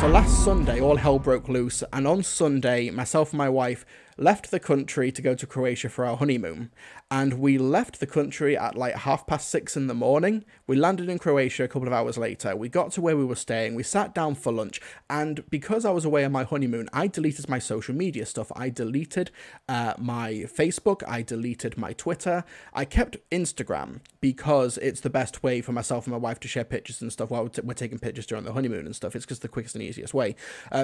So last Sunday, all hell broke loose, and on Sunday, myself and my wife left the country to go to Croatia for our honeymoon. And we left the country at like 6:30 in the morning. We landed in Croatia a couple of hours later. We got to where we were staying. We sat down for lunch. And because I was away on my honeymoon, I deleted my social media stuff. I deleted my Facebook. I deleted my Twitter. I kept Instagram because it's the best way for myself and my wife to share pictures and stuff while we're taking pictures during the honeymoon and stuff. It's just the quickest and easiest way.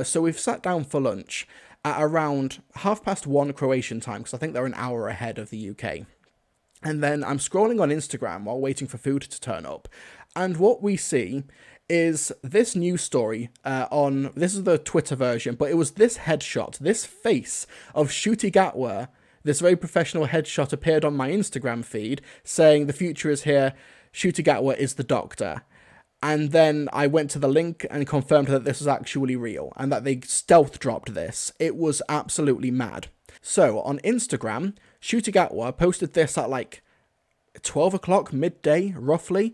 So we've sat down for lunch at around 1:30 Croatian time, because I think they're an hour ahead of the UK. And then I'm scrolling on Instagram while waiting for food to turn up. And what we see is this news story this is the Twitter version, but it was this headshot, this face of Ncuti Gatwa. This very professional headshot appeared on my Instagram feed saying the future is here, Ncuti Gatwa is the doctor. And then I went to the link and confirmed that this was actually real and that they stealth dropped this. It was absolutely mad. So on Instagram, Ncuti Gatwa posted this at like 12 o'clock, midday, roughly.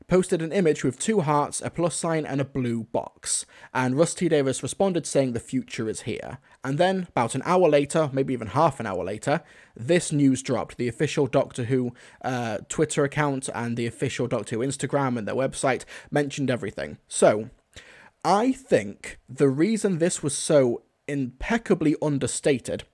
Posted an image with 2 hearts, a plus sign, and a blue box. And Russ T. Davies responded saying the future is here. And then, about an hour later, maybe even half an hour later, this news dropped. The official Doctor Who Twitter account and the official Doctor Who Instagram and their website mentioned everything. So, I think the reason this was so impeccably understated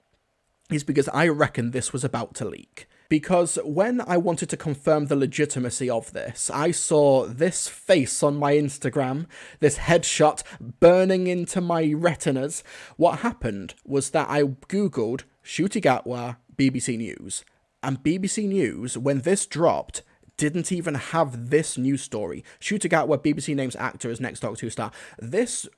is because I reckon this was about to leak. Because when I wanted to confirm the legitimacy of this, I saw this face on my Instagram, this headshot burning into my retinas. What happened was that I googled Ncuti Gatwa BBC News. And BBC News, when this dropped, didn't even have this news story. Ncuti Gatwa, BBC names actor as next Doctor Who star. This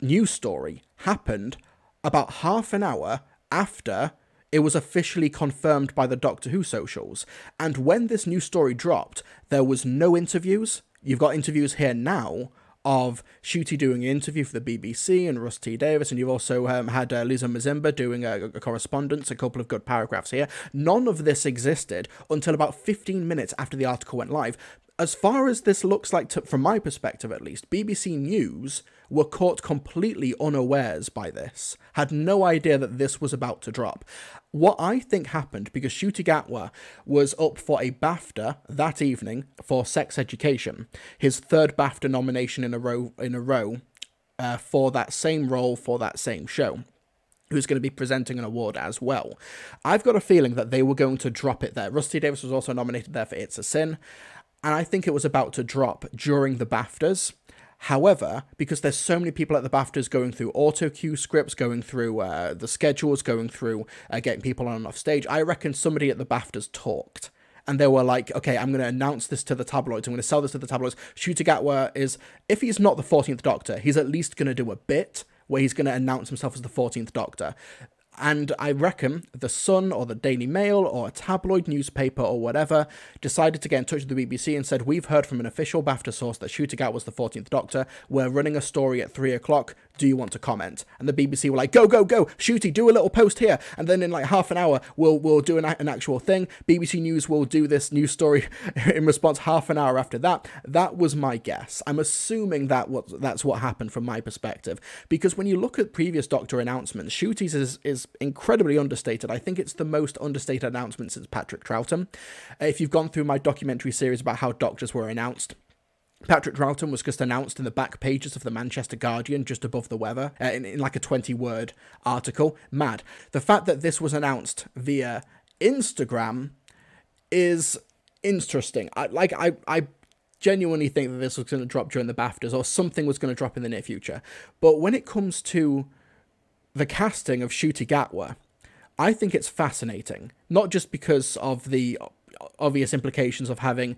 news story happened about half an hour after it was officially confirmed by the Doctor Who socials. And when this new story dropped, there was no interviews. You've got interviews here now of Ncuti doing an interview for the BBC and Russ T. Davies, and you've also had Lisa Mazimba doing a correspondence, a couple of good paragraphs here. None of this existed until about 15 minutes after the article went live. As far as this looks like, from my perspective at least, BBC News were caught completely unawares by this, had no idea that this was about to drop. What I think happened, because Ncuti Gatwa was up for a BAFTA that evening for Sex Education, his 3rd BAFTA nomination in a row for that same role, for that same show, who's going to be presenting an award as well. I've got a feeling that they were going to drop it there. Russ T. Davies was also nominated there for It's a Sin, and I think it was about to drop during the BAFTAs. However, because there's so many people at the BAFTAs going through auto cue scripts, going through the schedules, going through getting people on and off stage, I reckon somebody at the BAFTAs talked. And they were like, okay, I'm going to announce this to the tabloids. I'm going to sell this to the tabloids. Ncuti Gatwa is, if he's not the 14th Doctor, he's at least going to do a bit where he's going to announce himself as the 14th Doctor. And I reckon the Sun or the Daily Mail or a tabloid newspaper or whatever decided to get in touch with the BBC and said, we've heard from an official BAFTA source that Ncuti Gatwa was the 14th Doctor. We're running a story at 3 o'clock. Do you want to comment? And the BBC were like, go, go, go. Ncuti, do a little post here. And then in like half an hour, we'll do an actual thing. BBC News will do this news story in response half an hour after that. That was my guess. I'm assuming that's what happened from my perspective. Because when you look at previous Doctor announcements, Ncuti's is incredibly understated. I think it's the most understated announcement since Patrick Troughton. If you've gone through my documentary series about how Doctors were announced, Patrick Troughton was just announced in the back pages of the Manchester Guardian, just above the weather, in like a 20-word article. Mad. The fact that this was announced via Instagram is interesting. I genuinely think that this was going to drop during the BAFTAs, or something was going to drop in the near future. But when it comes to the casting of Ncuti Gatwa, I think it's fascinating. Not just because of the obvious implications of having,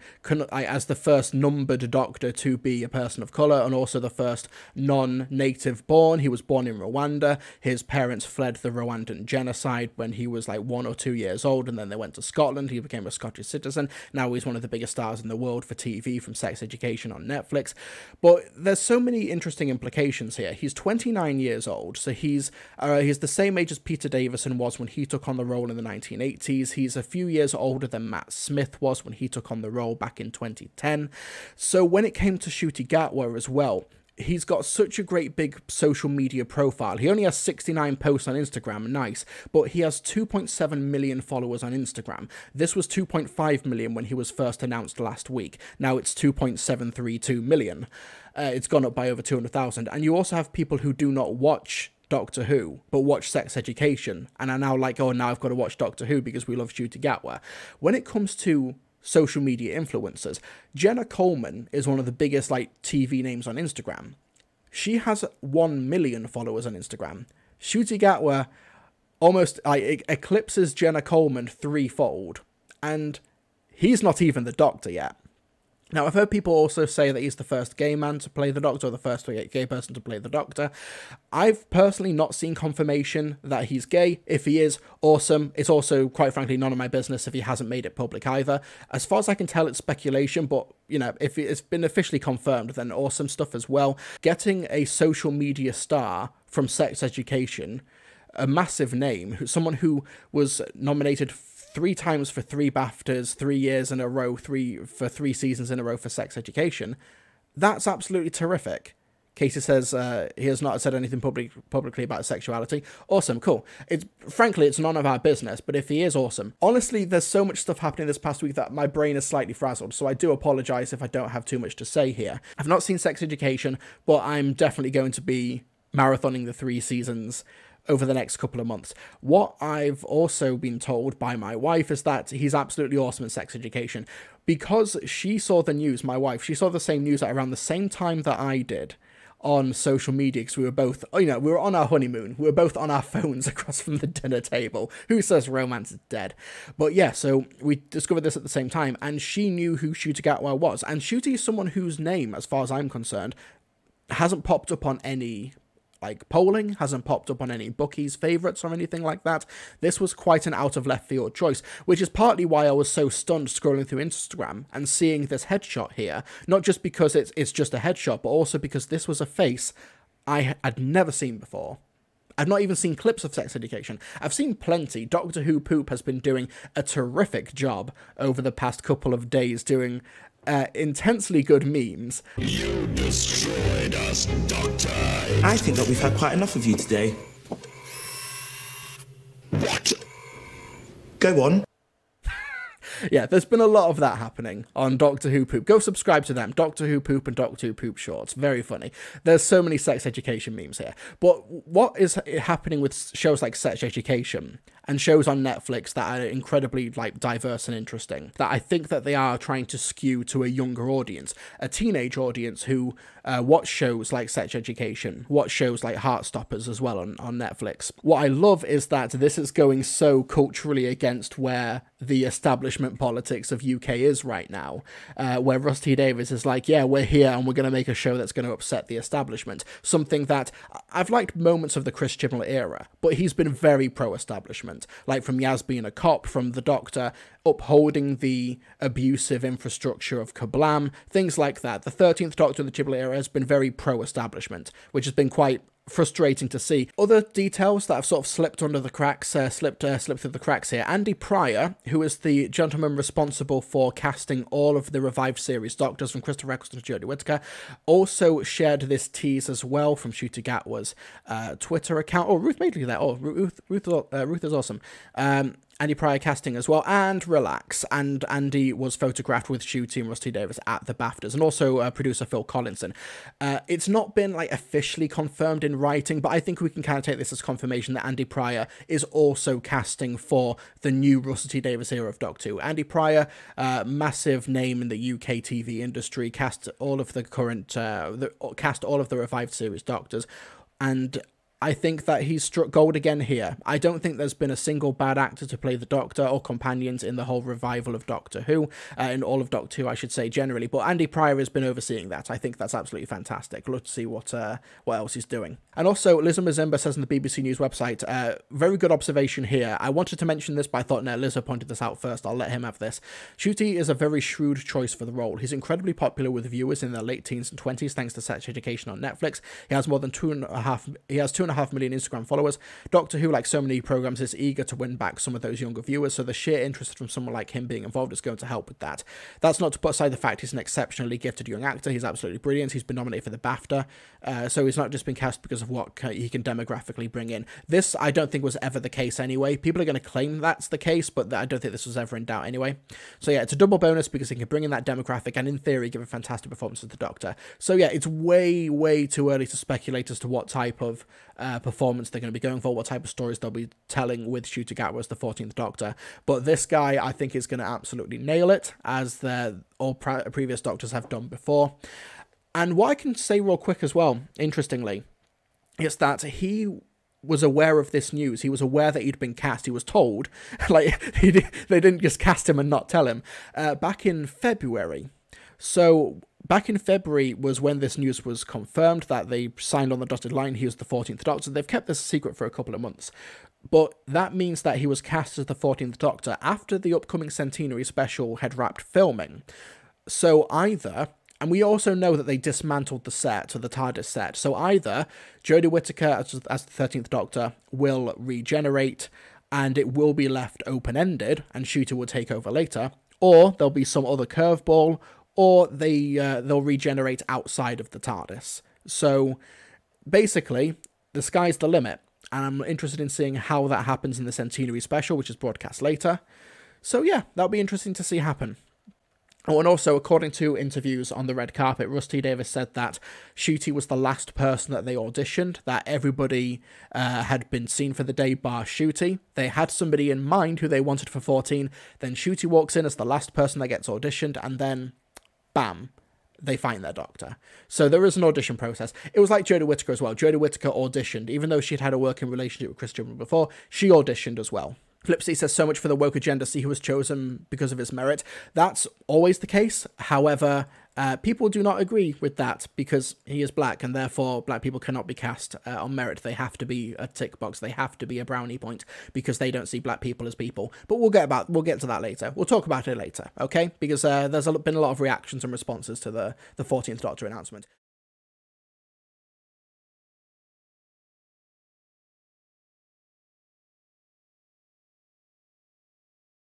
as the first numbered Doctor to be a person of colour, and also the first non-native born. He was born in Rwanda. His parents fled the Rwandan genocide when he was like 1 or 2 years old, and then they went to Scotland. He became a Scottish citizen. Now he's one of the biggest stars in the world for TV from Sex Education on Netflix. But there's so many interesting implications here. He's 29 years old, so he's the same age as Peter Davison was when he took on the role in the 1980s. He's a few years older than Matt Smith was when he took on the role back in 2010. So when it came to Ncuti Gatwa as well, he's got such a great big social media profile. He only has 69 posts on Instagram, nice, but he has 2.7 million followers on Instagram. This was 2.5 million when he was first announced last week. Now it's 2.732 million. It's gone up by over 200,000. And you also have people who do not watch Doctor Who, but watch Sex Education, and are now like, oh, now I've got to watch Doctor Who because we love Ncuti Gatwa. When it comes to social media influencers, Jenna Coleman is one of the biggest like TV names on Instagram. She has 1 million followers on Instagram. Ncuti Gatwa almost eclipses Jenna Coleman threefold, and he's not even the Doctor yet. Now, I've heard people also say that he's the first gay man to play the Doctor, or the first gay person to play the Doctor. I've personally not seen confirmation that he's gay. If he is, awesome. It's also, quite frankly, none of my business if he hasn't made it public either. As far as I can tell, it's speculation, but, you know, if it's been officially confirmed, then awesome stuff as well. Getting a social media star from Sex Education, a massive name, someone who was nominated 3 times for 3 BAFTAs, 3 years in a row, 3 seasons in a row for Sex Education. That's absolutely terrific. Casey says he has not said anything publicly about sexuality. Awesome, cool. Frankly, it's none of our business, but if he is, awesome. Honestly, there's so much stuff happening this past week that my brain is slightly frazzled, so I do apologise if I don't have too much to say here. I've not seen Sex Education, but I'm definitely going to be marathoning the 3 seasons over the next couple of months. What I've also been told by my wife is that he's absolutely awesome in Sex Education, because she saw the news, my wife, she saw the same news at around the same time that I did on social media, because we were both, you know, we were on our honeymoon, we were both on our phones across from the dinner table. Who says romance is dead? But yeah, so we discovered this at the same time, and she knew who Ncuti Gatwa was, and Ncuti is someone whose name, as far as I'm concerned, hasn't popped up on any like polling, hasn't popped up on any bookies' favourites or anything like that. This was quite an out of left field choice, which is partly why I was so stunned scrolling through Instagram and seeing this headshot here. Not just because it's just a headshot, but also because this was a face I had never seen before. I've not even seen clips of Sex Education. I've seen plenty. Doctor Who Poop has been doing a terrific job over the past couple of days doing intensely good memes. You destroyed us, Doctor. I think that we've had quite enough of you today. What? Go on. Yeah, there's been a lot of that happening on Doctor Who Poop. Go subscribe to them. Doctor Who Poop and Doctor Who Poop Shorts. Very funny. There's so many Sex Education memes here. But what is happening with shows like Sex Education and shows on Netflix that are incredibly like diverse and interesting, that I think that they are trying to skew to a younger audience, a teenage audience who watch shows like Sex Education, watch shows like Heartstoppers as well on Netflix. What I love is that this is going so culturally against where the establishment politics of UK is right now, where Rusty Davies is like, yeah, we're here and we're going to make a show that's going to upset the establishment. Something that I've liked moments of the Chris Chibnall era, but he's been very pro-establishment, like from Yaz being a cop, from the Doctor upholding the abusive infrastructure of Kablam, things like that. The 13th Doctor of the Chibnall era has been very pro-establishment, which has been quite frustrating to see. Other details that have sort of slipped under the cracks, slipped through the cracks here. Andy Pryor, who is the gentleman responsible for casting all of the revived series Doctors from Christopher Eccleston to Jodie Whittaker, also shared this tease as well from Ncuti Gatwa's Twitter account. Oh, Ruth Madeley there. Oh, Ruth is awesome. Andy Pryor casting as well, and relax. And Andy was photographed with Ncuti and Rusty Davies at the BAFTAs, and also producer Phil Collinson. It's not been like officially confirmed in writing, but I think we can kind of take this as confirmation that Andy Pryor is also casting for the new Rusty Davies era of Doctor Who. Andy Pryor, massive name in the UK TV industry, cast all of the current, cast all of the revived series Doctors, and I think that he's struck gold again here. I don't think there's been a single bad actor to play the Doctor or companions in the whole revival of Doctor Who, in all of Doctor Who, I should say, generally. But Andy Pryor has been overseeing that. I think that's absolutely fantastic. Love to see what else he's doing. And also, Liza Mazimba says on the BBC News website, very good observation here. I wanted to mention this, but I thought, no, Liza pointed this out first. I'll let him have this. Ncuti is a very shrewd choice for the role. He's incredibly popular with viewers in their late teens and 20s, thanks to Sex Education on Netflix. He has more than 2.5 2.5 million Instagram followers. Doctor Who, like so many programs, is eager to win back some of those younger viewers, so the sheer interest from someone like him being involved is going to help with that. That's not to put aside the fact he's an exceptionally gifted young actor. He's absolutely brilliant. He's been nominated for the BAFTA, so he's not just been cast because of what he can demographically bring in. This, I don't think, was ever the case anyway. People are going to claim that's the case, but I don't think this was ever in doubt anyway. So yeah, it's a double bonus because he can bring in that demographic and in theory give a fantastic performance as the Doctor. So yeah, it's way too early to speculate as to what type of performance they're going to be going for, what type of stories they'll be telling with Ncuti Gatwa as the 14th Doctor. But this guy, I think, is going to absolutely nail it, as all previous Doctors have done before. And what I can say real quick as well, interestingly, is that he was aware of this news. He was aware that he'd been cast. He was told, like, they didn't just cast him and not tell him, back in February. So back in February was when this news was confirmed, that they signed on the dotted line he was the 14th Doctor. They've kept this a secret for a couple of months. But that means that he was cast as the 14th Doctor after the upcoming Centenary special had wrapped filming. So either... And we also know that they dismantled the set, so the TARDIS set. So either Jodie Whittaker as the 13th Doctor will regenerate and it will be left open-ended and Ncuti will take over later, or there'll be some other curveball, or they'll regenerate outside of the TARDIS. So basically, the sky's the limit, and I'm interested in seeing how that happens in the Centenary special, which is broadcast later. So yeah, that'll be interesting to see happen. Oh, and also, according to interviews on the red carpet, Russ T Davies said that Ncuti was the last person that they auditioned, that everybody had been seen for the day bar Ncuti. They had somebody in mind who they wanted for 14, then Ncuti walks in as the last person that gets auditioned, and then, bam, they find their Doctor. So there is an audition process. It was like Jodie Whittaker as well. Jodie Whittaker auditioned, even though she'd had a working relationship with Chris Chibnall before, she auditioned as well. Flipsy says, so much for the woke agenda, see who was chosen because of his merit. That's always the case. However, people do not agree with that because he is black, and therefore black people cannot be cast on merit. They have to be a tick box. They have to be a brownie point because they don't see black people as people. But we'll get to that later. We'll talk about it later, okay? Because there's been a lot of reactions and responses to the 14th Doctor announcement.